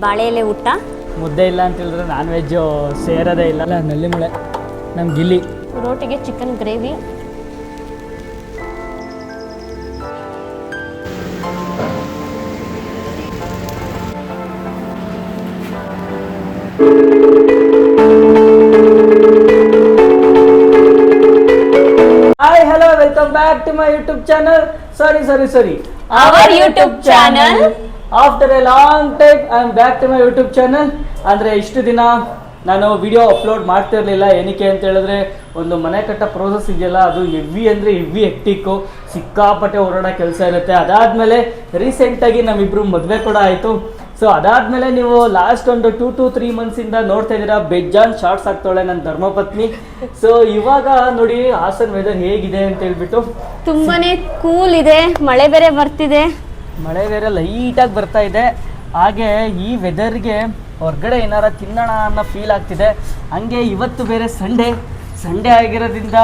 ಬಾಳೆ ಎಲೆ ಊಟ ಮುದ್ದೆ ಇಲ್ಲ ಅಂತ ಹೇಳಿದ್ರೆ ನಾನ್ ವೆಜ್ಜು ಸೇರೋದೇ ಇಲ್ಲ. ನಲ್ಲಿ ಮಳೆ ನಮ್ಮ ಗಿಲ್ಲಿ ರೋಟಿಗೆ chicken gravy. Hi hello welcome back to my YouTube channel. Sorry Our YouTube channel. After a long time I am back to my YouTube channel. ಅಂದರೆ ಇಷ್ಟು ದಿನ ನಾನು ವಿಡಿಯೋ ಅಪ್ಲೋಡ್ ಮಾಡ್ತಿರ್ಲಿಲ್ಲ. ಏನಕ್ಕೆ ಅಂತ ಹೇಳಿದ್ರೆ ಒಂದು ಮನೆ ಕಟ್ಟ ಪ್ರೋಸೆಸ್ ಇದೆಯಲ್ಲ, ಅದು ಹೆವಿ ಅಂದರೆ ಹೆವಿ ಹೆಕ್ಟಿಕ್ಕು, ಸಿಕ್ಕಾಪಟ್ಟೆ ಓಡಾಡೋ ಕೆಲಸ ಇರುತ್ತೆ. ಅದಾದಮೇಲೆ ರೀಸೆಂಟಾಗಿ ನಮ್ಮಿಬ್ರು ಮದುವೆ ಕೂಡ ಆಯಿತು. ಸೊ ಅದಾದಮೇಲೆ ನೀವು ಲಾಸ್ಟ್ ಒಂದು 2 to 3 ಮಂತ್ಸಿಂದ ನೋಡ್ತಾ ಇದ್ದೀರಾ ಬೆಜ್ಜಾನ್ ಶಾರ್ಟ್ಸ್ ಆಗ್ತಾಳೆ ನನ್ನ ಧರ್ಮಪತ್ನಿ. ಸೊ ಇವಾಗ ನೋಡಿ ಹಾಸನ್ ವೆದರ್ ಹೇಗಿದೆ ಅಂತ ಹೇಳ್ಬಿಟ್ಟು ತುಂಬಾನೇ ಕೂಲ್ ಇದೆ. ಮಳೆ ಬೇರೆ ಬರ್ತಿದೆ. ಮಳೆ ಬೇರೆ ಲೈಟಾಗಿ ಬರ್ತಾ ಇದೆ. ಹಾಗೆ ಈ ವೆದರ್ಗೆ ಹೊರಗಡೆ ಏನಾರ ತಿನ್ನೋಣ ಅನ್ನೋ ಫೀಲ್ ಆಗ್ತಿದೆ. ಹಂಗೆ ಇವತ್ತು ಬೇರೆ ಸಂಡೇ ಆಗಿರೋದ್ರಿಂದ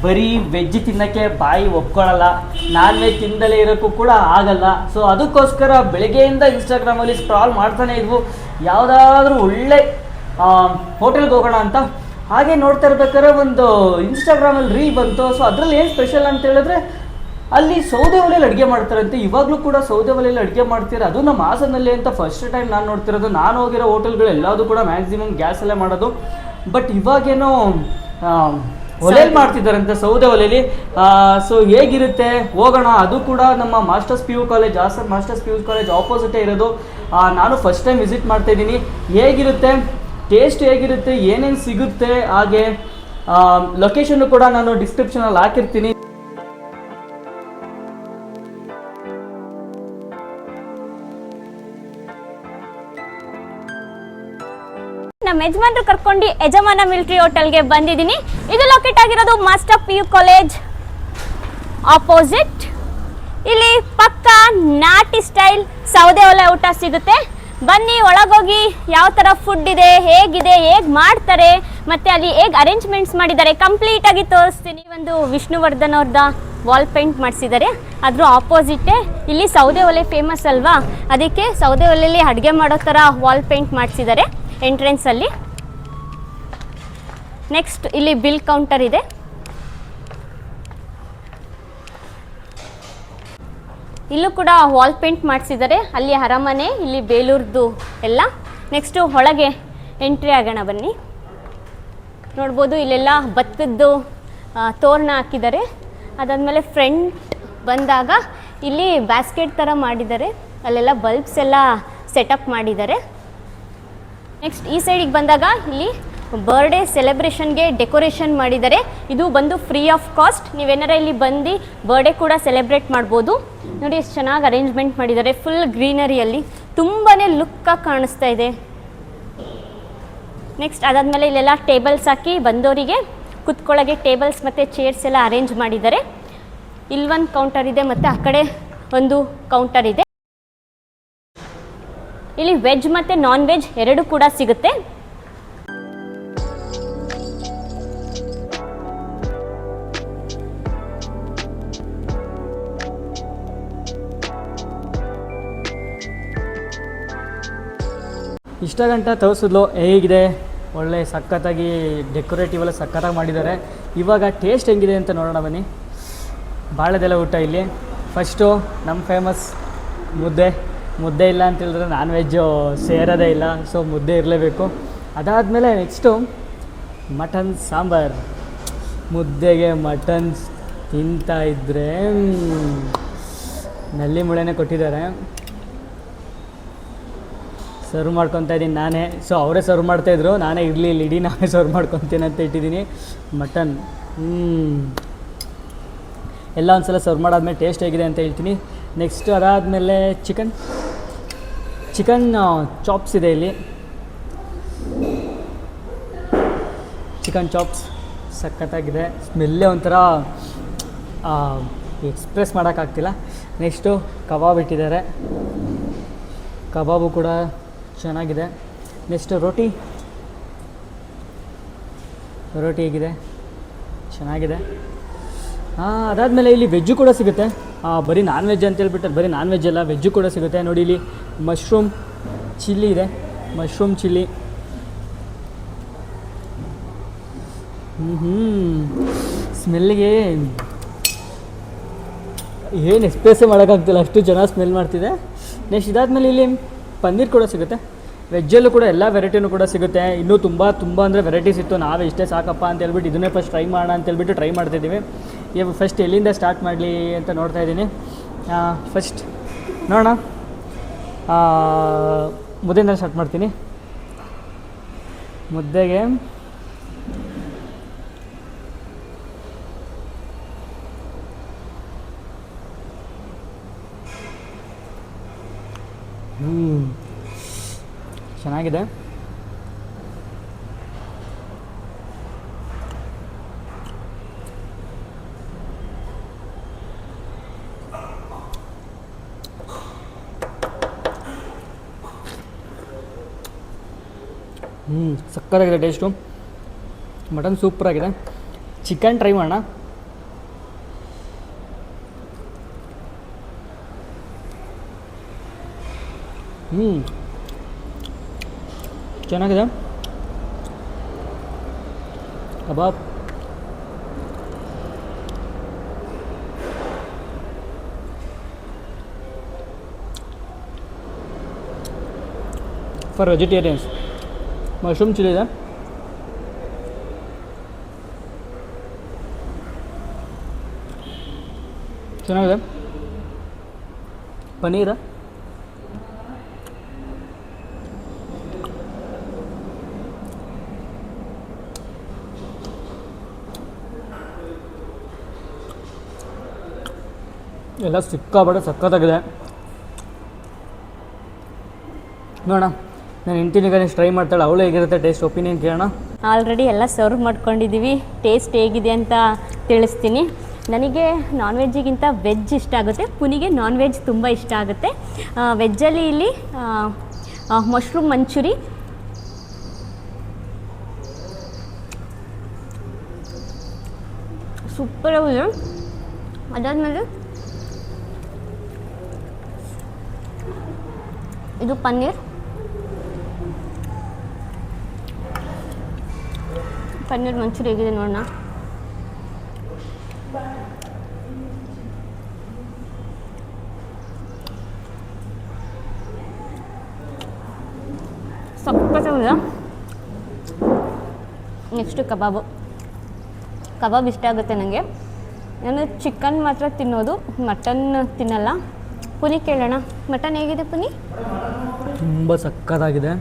ಬರೀ ವೆಜ್ ತಿನ್ನೋಕ್ಕೆ ಬಾಯಿ ಒಪ್ಕೊಳ್ಳಲ್ಲ, ನಾನ್ ವೆಜ್ ತಿಂದಲೇ ಇರೋಕ್ಕೂ ಕೂಡ ಆಗಲ್ಲ. ಸೊ ಅದಕ್ಕೋಸ್ಕರ ಬೆಳಗ್ಗೆಯಿಂದ ಇನ್ಸ್ಟಾಗ್ರಾಮಲ್ಲಿ ಸ್ಕ್ರಾಲ್ ಮಾಡ್ತಾನೆ ಇದ್ವು, ಯಾವುದಾದ್ರೂ ಒಳ್ಳೆ ಹೋಟೆಲ್ಗೆ ಹೋಗೋಣ ಅಂತ. ಹಾಗೆ ನೋಡ್ತಾ ಇರ್ಬೇಕಾದ್ರೆ ಒಂದು ಇನ್ಸ್ಟಾಗ್ರಾಮಲ್ಲಿ ರೀಲ್ ಬಂತು. ಸೊ ಅದರಲ್ಲಿ ಏನು ಸ್ಪೆಷಲ್ ಅಂತ ಹೇಳಿದ್ರೆ ಅಲ್ಲಿ ಸೌದೆ ಒಲೆಯಲ್ಲಿ ಅಡುಗೆ ಮಾಡ್ತಾರಂತೆ. ಇವಾಗಲೂ ಕೂಡ ಸೌದೆ ಒಲೆಯಲ್ಲಿ ಅಡುಗೆ ಮಾಡ್ತಾರೆ, ಅದು ನಮ್ಮ ಹಾಸನಲ್ಲಿ ಅಂತ ಫಸ್ಟ್ ಟೈಮ್ ನಾನು ನೋಡ್ತಿರೋದು. ನಾನು ಹೋಗಿರೋ ಹೋಟೆಲ್ಗಳು ಎಲ್ಲದೂ ಕೂಡ ಮ್ಯಾಕ್ಸಿಮಮ್ ಗ್ಯಾಸಲ್ಲೇ ಮಾಡೋದು. ಬಟ್ ಇವಾಗೇನೋ ಒಲೆಯಲ್ಲಿ ಮಾಡ್ತಿದ್ದಾರಂತೆ, ಸೌದೆ ಒಲೆಯಲ್ಲಿ. ಸೊ ಹೇಗಿರುತ್ತೆ ಹೋಗೋಣ. ಅದು ಕೂಡ ನಮ್ಮ masters PU college, Hassan masters PU college ಆಪೋಸಿಟೇ ಇರೋದು. ನಾನು ಫಸ್ಟ್ ಟೈಮ್ ವಿಸಿಟ್ ಮಾಡ್ತಾ ಇದ್ದೀನಿ. ಹೇಗಿರುತ್ತೆ, ಟೇಸ್ಟ್ ಹೇಗಿರುತ್ತೆ, ಏನೇನು ಸಿಗುತ್ತೆ, ಹಾಗೆ ಲೊಕೇಶನ್ನು ಕೂಡ ನಾನು ಡಿಸ್ಕ್ರಿಪ್ಷನಲ್ಲಿ ಹಾಕಿರ್ತೀನಿ. ನಮ್ಮ ಯಜಮಾನ್ರು ಕರ್ಕೊಂಡು ಯಜಮಾನ ಮಿಲಿಟರಿ ಹೋಟೆಲ್ಗೆ ಬಂದಿದ್ದೀನಿ. ಇದು ಲೊಕೇಟ್ ಆಗಿರೋದು ಮಾಸ್ಟರ್ PU ಕಾಲೇಜ್ ಆಪೋಸಿಟ್. ಇಲ್ಲಿ ಪಕ್ಕ ನಾಟಿ ಸ್ಟೈಲ್ ಸೌದೆ ಒಲೆ ಊಟ ಸಿಗುತ್ತೆ. ಬನ್ನಿ ಒಳಗೋಗಿ ಯಾವ ಥರ ಫುಡ್ ಇದೆ, ಹೇಗಿದೆ, ಹೇಗೆ ಮಾಡ್ತಾರೆ, ಮತ್ತು ಅಲ್ಲಿ ಹೇಗೆ ಅರೇಂಜ್ಮೆಂಟ್ಸ್ ಮಾಡಿದ್ದಾರೆ ಕಂಪ್ಲೀಟ್ ಆಗಿ ತೋರಿಸ್ತೀನಿ. ಒಂದು ವಿಷ್ಣುವರ್ಧನ್ ಅವ್ರದ ವಾಲ್ ಪೇಂಟ್ ಮಾಡಿಸಿದ್ದಾರೆ, ಅದ್ರ ಆಪೋಸಿಟೇ ಇಲ್ಲಿ ಸೌದೆ ಒಲೆ ಫೇಮಸ್ ಅಲ್ವಾ, ಅದಕ್ಕೆ ಸೌದೆ ಒಲೆಯಲ್ಲಿ ಅಡುಗೆ ಮಾಡೋ ಥರ ವಾಲ್ ಪೇಂಟ್ ಮಾಡಿಸಿದ್ದಾರೆ ಎಂಟ್ರೆನ್ಸಲ್ಲಿ. ನೆಕ್ಸ್ಟ್ ಇಲ್ಲಿ ಬಿಲ್ ಕೌಂಟರ್ ಇದೆ. ಇಲ್ಲೂ ಕೂಡ ವಾಲ್ ಪೇಂಟ್ ಮಾಡಿಸಿದ್ದಾರೆ. ಅಲ್ಲಿ ಅರಮನೆ, ಇಲ್ಲಿ ಬೇಲೂರ್ದು ಎಲ್ಲ. ನೆಕ್ಸ್ಟು ಒಳಗೆ ಎಂಟ್ರಿ ಆಗೋಣ ಬನ್ನಿ. ನೋಡ್ಬೋದು ಇಲ್ಲೆಲ್ಲ ಭತ್ತದ್ದು ತೋರಣ ಹಾಕಿದ್ದಾರೆ. ಅದಾದಮೇಲೆ ಫ್ರಂಟ್ ಬಂದಾಗ ಇಲ್ಲಿ ಬ್ಯಾಸ್ಕೆಟ್ ಥರ ಮಾಡಿದ್ದಾರೆ, ಅಲ್ಲೆಲ್ಲ ಬಲ್ಬ್ಸ್ ಎಲ್ಲ ಸೆಟಪ್ ಮಾಡಿದ್ದಾರೆ. ನೆಕ್ಸ್ಟ್ ಈ ಸೈಡಿಗೆ ಬಂದಾಗ ಇಲ್ಲಿ ಬರ್ಡೇ ಸೆಲೆಬ್ರೇಷನ್ಗೆ ಡೆಕೋರೇಷನ್ ಮಾಡಿದ್ದಾರೆ. ಇದು ಬಂದು ಫ್ರೀ ಆಫ್ ಕಾಸ್ಟ್. ನೀವೇನಾರ ಇಲ್ಲಿ ಬಂದು ಬರ್ಡೇ ಕೂಡ ಸೆಲೆಬ್ರೇಟ್ ಮಾಡ್ಬೋದು. ನೋಡಿ ಎಷ್ಟು ಚೆನ್ನಾಗಿ ಅರೇಂಜ್ಮೆಂಟ್ ಮಾಡಿದ್ದಾರೆ, ಫುಲ್ ಗ್ರೀನರಿಯಲ್ಲಿ ತುಂಬಾ ಲುಕ್ಕಾಗಿ ಕಾಣಿಸ್ತಾ ಇದೆ. ನೆಕ್ಸ್ಟ್ ಅದಾದಮೇಲೆ ಇಲ್ಲೆಲ್ಲ ಟೇಬಲ್ಸ್ ಹಾಕಿ ಬಂದವರಿಗೆ ಕುತ್ಕೊಳ್ಳೋಕ್ಕೆ ಟೇಬಲ್ಸ್ ಮತ್ತು ಚೇರ್ಸ್ ಎಲ್ಲ ಅರೇಂಜ್ ಮಾಡಿದ್ದಾರೆ. ಇಲ್ಲೊಂದು ಕೌಂಟರ್ ಇದೆ ಮತ್ತು ಆ ಕಡೆ ಒಂದು ಕೌಂಟರ್ ಇದೆ. ಇಲ್ಲಿ ವೆಜ್ ಮತ್ತು ನಾನ್ ವೆಜ್ ಎರಡು ಕೂಡ ಸಿಗುತ್ತೆ. ಇಷ್ಟ ಗಂಟ ತೋರಿಸಿದ್ಲು ಹೇಗಿದೆ, ಒಳ್ಳೆ ಸಖತ್ತಾಗಿ ಡೆಕೋರೇಟಿವ್ ಎಲ್ಲ ಸಖತ್ತಾಗಿ ಮಾಡಿದ್ದಾರೆ. ಇವಾಗ ಟೇಸ್ಟ್ ಹೆಂಗಿದೆ ಅಂತ ನೋಡೋಣ ಬನ್ನಿ. ಬಾಳೆದೆಲೆ ಊಟ ಇಲ್ಲಿ. ಫಸ್ಟು ನಮ್ಮ ಫೇಮಸ್ ಮುದ್ದೆ ಇಲ್ಲ ಅಂತ ಹೇಳಿದ್ರೆ ನಾನ್ ವೆಜ್ಜು ಸೇರೋದೇ ಇಲ್ಲ. ಸೊ ಮುದ್ದೆ ಇರಲೇಬೇಕು. ಅದಾದಮೇಲೆ ನೆಕ್ಸ್ಟು ಮಟನ್ ಸಾಂಬಾರ್. ಮುದ್ದೆಗೆ ಮಟನ್ ತಿಂತಾ ಇದ್ದರೆ ನಲ್ಲಿ ಮುಳೆನೇ ಕೊಟ್ಟಿದ್ದಾರೆ. ಸರ್ವ್ ಮಾಡ್ಕೊತಾ ಇದ್ದೀನಿ ನಾನೇ. ಸೊ ಅವರೇ ಸರ್ವ್ ಮಾಡ್ತಾಯಿದ್ರು, ನಾನೇ ಇರಲಿ ಇಲ್ಲಿ ಇಡೀ ನಾನೇ ಸರ್ವ್ ಮಾಡ್ಕೊತೀನಿ ಅಂತ ಇಟ್ಟಿದ್ದೀನಿ. ಮಟನ್ ಎಲ್ಲ ಒಂದು ಸಲ ಸರ್ವ್ ಮಾಡಾದ್ಮೇಲೆ ಟೇಸ್ಟ್ ಹೇಗಿದೆ ಅಂತ ಹೇಳ್ತೀನಿ. ನೆಕ್ಸ್ಟ್ ಅದಾದಮೇಲೆ ಚಿಕನ್ ಚಾಪ್ಸ್ ಇದೆ ಇಲ್ಲಿ. ಚಿಕನ್ ಚಾಪ್ಸ್ ಸಖತ್ತಾಗಿದೆ. ಸ್ಮೆಲ್ಲೇ ಒಂಥರ ಎಕ್ಸ್ಪ್ರೆಸ್ ಮಾಡೋಕ್ಕಾಗ್ತಿಲ್ಲ. ನೆಕ್ಸ್ಟು ಕಬಾಬ್ ಇಟ್ಟಿದ್ದಾರೆ, ಕಬಾಬು ಕೂಡ ಚೆನ್ನಾಗಿದೆ. ನೆಕ್ಸ್ಟು ರೋಟಿ ಹೇಗಿದೆ, ಚೆನ್ನಾಗಿದೆ. ಅದಾದಮೇಲೆ ಇಲ್ಲಿ ವೆಜ್ಜು ಕೂಡ ಸಿಗುತ್ತೆ. ಬರೀ ನಾನ್ ವೆಜ್ ಅಂತ ಹೇಳ್ಬಿಟ್ಟು ಬರೀ ನಾನ್ ವೆಜ್ ಅಲ್ಲ, ವೆಜ್ಜು ಕೂಡ ಸಿಗುತ್ತೆ. ನೋಡಿ ಇಲ್ಲಿ ಮಶ್ರೂಮ್ ಚಿಲ್ಲಿ ಇದೆ, ಮಶ್ರೂಮ್ ಚಿಲ್ಲಿ. ಸ್ಮೆಲ್ಲಿಗೆ ಏನು ಎಕ್ಸ್ಪ್ರೆಸ್ಸೇ ಮಾಡೋಕ್ಕಾಗ್ತಿಲ್ಲ, ಅಷ್ಟು ಚೆನ್ನಾಗಿ ಸ್ಮೆಲ್ ಮಾಡ್ತಿದೆ. ನೆಕ್ಸ್ಟ್ ಇದಾದಮೇಲೆ ಇಲ್ಲಿ ಪನ್ನೀರ್ ಕೂಡ ಸಿಗುತ್ತೆ. ವೆಜ್ಜಲ್ಲೂ ಕೂಡ ಎಲ್ಲ ವೆರೈಟಿನೂ ಕೂಡ ಸಿಗುತ್ತೆ. ಇನ್ನೂ ತುಂಬ ಅಂದರೆ ವೆರೈಟೀಸ್ ಇತ್ತು. ನಾವೇ ಇಷ್ಟೇ ಸಾಕಪ್ಪ ಅಂತ ಹೇಳ್ಬಿಟ್ಟು ಇದನ್ನೇ ಫಸ್ಟ್ ಟ್ರೈ ಮಾಡೋಣ ಅಂತ ಹೇಳ್ಬಿಟ್ಟು ಟ್ರೈ ಮಾಡ್ತಿದ್ದೀವಿ. ಇವಾಗ ಫಸ್ಟ್ ಎಲ್ಲಿಂದ ಸ್ಟಾರ್ಟ್ ಮಾಡಲಿ ಅಂತ ನೋಡ್ತಾ ಇದ್ದೀನಿ. ಫಸ್ಟ್ ನೋಡೋಣ, ಮುದ್ದೆಯಿಂದ ಸ್ಟಾರ್ಟ್ ಮಾಡ್ತೀನಿ. ಮುದ್ದೆಗೆ ಚೆನ್ನಾಗಿದೆ. ಸಕ್ಕತ್ತಾಗಿದೆ ಟೇಸ್ಟು. ಮಟನ್ ಸೂಪರಾಗಿದೆ. ಚಿಕನ್ ಟ್ರೈ ಮಾಡೋಣ. ಚೆನ್ನಾಗಿದೆ. ಕಬಾಬ್ ಫಾರ್ ವೆಜಿಟೇರಿಯನ್ಸ್. ಮಶ್ರೂಮ್ ಚಿಲ್ಲಿ ಇದೆ. ಚೆನ್ನಾಗಿದೆ. ಪನ್ನೀರ್ ಎಲ್ಲ ಸಿಕ್ಕಾಪಟ್ಟೆ ಸಕ್ಕತ್ತಾಗಿದೆ. ನೋಡೋಣ, ನಾನು ಹೆಂಡ್ತಿನಿಗೆ ನೆಕ್ಸ್ಟ್ ಟ್ರೈ ಮಾಡ್ತಾಳೆ, ಅವಳು ಹೇಗಿರುತ್ತೆ ಟೇಸ್ಟ್ ಒಪಿನಿಯನ್ ಕೇಳೋಣ. ಆಲ್ರೆಡಿ ಎಲ್ಲ ಸರ್ವ್ ಮಾಡ್ಕೊಂಡಿದ್ದೀವಿ. ಟೇಸ್ಟ್ ಹೇಗಿದೆ ಅಂತ ತಿಳಿಸ್ತೀನಿ. ನನಗೆ ನಾನ್ ವೆಜ್ಜಿಗಿಂತ ವೆಜ್ ಇಷ್ಟ ಆಗುತ್ತೆ. ಪುನಿಗೆ ನಾನ್ ವೆಜ್ ತುಂಬ ಇಷ್ಟ ಆಗುತ್ತೆ. ವೆಜ್ಜಲ್ಲಿ ಇಲ್ಲಿ ಮಶ್ರೂಮ್ ಮಂಚೂರಿ, ಸೂಪರಾಗಿದೆ. ಅದಾದಮೇಲೆ ಇದು ಪನ್ನೀರ್ ಮಂಚೂರಿ ಹೇಗಿದೆ ನೋಡೋಣ. ಸಕ್ಕತ್ತಾಗಿದೆ. ನೆಕ್ಸ್ಟು ಕಬಾಬ್ ಇಷ್ಟ ಆಗುತ್ತೆ ನನಗೆ. ನಾನು ಚಿಕನ್ ಮಾತ್ರ ತಿನ್ನೋದು, ಮಟನ್ ತಿನ್ನಲ್ಲ. ಪುನಿ ಕೇಳೋಣ, ಮಟನ್ ಹೇಗಿದೆ ಪುನಿ? ತುಂಬ ಸಕ್ಕತ್ತಾಗಿದೆ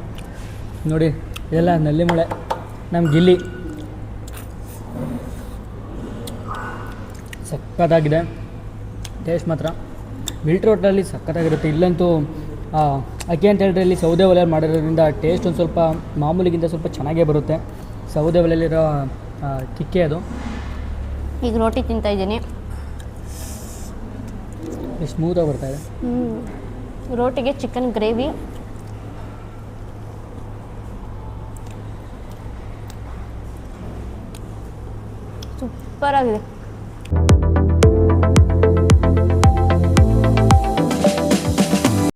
ನೋಡಿ. ಇದೆಲ್ಲ ನಲ್ಲಿ ಮಳೆ, ನಮ್ಮ ಗಿಲ್ಲಿ ಸಕ್ಕತ್ತಾಗಿದೆ. ಟೇಸ್ಟ್ ಮಾತ್ರ ಮಿಲ್ಟ್ರಿ ಹೋಟೆಲಲ್ಲಿ ಸಕ್ಕತ್ತಾಗಿರುತ್ತೆ. ಇಲ್ಲಂತೂ ಅಕ್ಕಿ ಅಂತ ಹೇಳಿದ್ರೆ ಇಲ್ಲಿ ಸೌದೆ ಒಲೆಯಲ್ಲಿ ಮಾಡಿರೋದ್ರಿಂದ ಟೇಸ್ಟ್ ಒಂದು ಸ್ವಲ್ಪ ಮಾಮೂಲಿಗಿಂತ ಸ್ವಲ್ಪ ಚೆನ್ನಾಗೇ ಬರುತ್ತೆ. ಸೌದೆ ಒಲೆಯಲ್ಲಿರೋ ಕಿಕ್ಕೆ ಅದು. ಈಗ ರೋಟಿ ತಿಂತಾಯಿದ್ದೀನಿ. ಸ್ಮೂತಾಗಿ ಬರ್ತಾಯಿದೆ. ರೋಟಿಗೆ ಚಿಕನ್ ಗ್ರೇವಿ ಸೂಪರಾಗಿದೆ.